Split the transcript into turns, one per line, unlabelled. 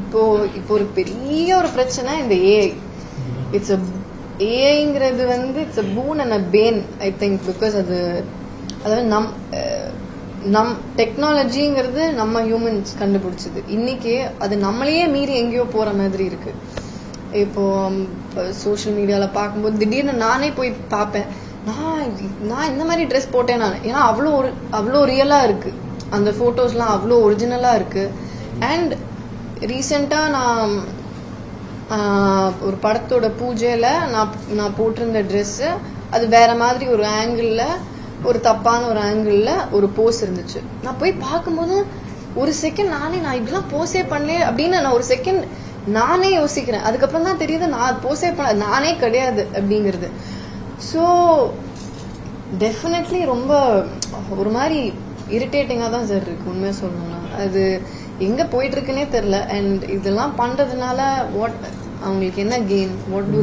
இப்போ ஒரு பெரிய ஒரு பிரச்சனை இந்த ஏஐ. இட்ஸ் ஏஐங்கிறது it's a boon and a bane I think. Because அதாவது நம் டெக்னாலஜிங்கிறது நம்ம ஹியூமன்ஸ் கண்டுபிடிச்சது. இன்னைக்கு அது நம்மளையே மீறி எங்கேயோ போற மாதிரி இருக்கு. இப்போ சோஷியல் மீடியால பார்க்கும்போது திடீர்னு நானே போய் பார்ப்பேன், நான் இந்த மாதிரி ட்ரெஸ் போட்டேன் நான். ஏன்னா அவ்வளோ ரியலா இருக்கு அந்த போட்டோஸ்லாம், அவ்வளோ ஒரிஜினலா இருக்கு. அண்ட் ரீசெண்டா நான் ஒரு படத்தோட பூஜையில நான் போட்டிருந்த ட்ரெஸ் அது வேற மாதிரி ஒரு ஆங்கிள், ஒரு தப்பான ஒரு ஆங்கிள் ஒரு போஸ் இருந்துச்சு. நான் போய் பார்க்கும்போது ஒரு செகண்ட் நான் இப்படிலாம் போஸே பண்ணல அப்படின்னு நான் ஒரு செகண்ட் நானே யோசிக்கிறேன். அதுக்கப்புறம் தான் தெரியுது நான் போஸே பண்ண நானே கிடையாது அப்படிங்கிறது. ஸோ டெஃபினெட்லி ரொம்ப ஒரு மாதிரி இரிட்டேட்டிங்கா தான் சார் இருக்கு உண்மையா சொல்லணும்னா. அது எங்க போயிட்டு இருக்குன்னே தெரியல. அண்ட் இதெல்லாம் பண்றதுனால அவங்களுக்கு என்ன கெயின்? What to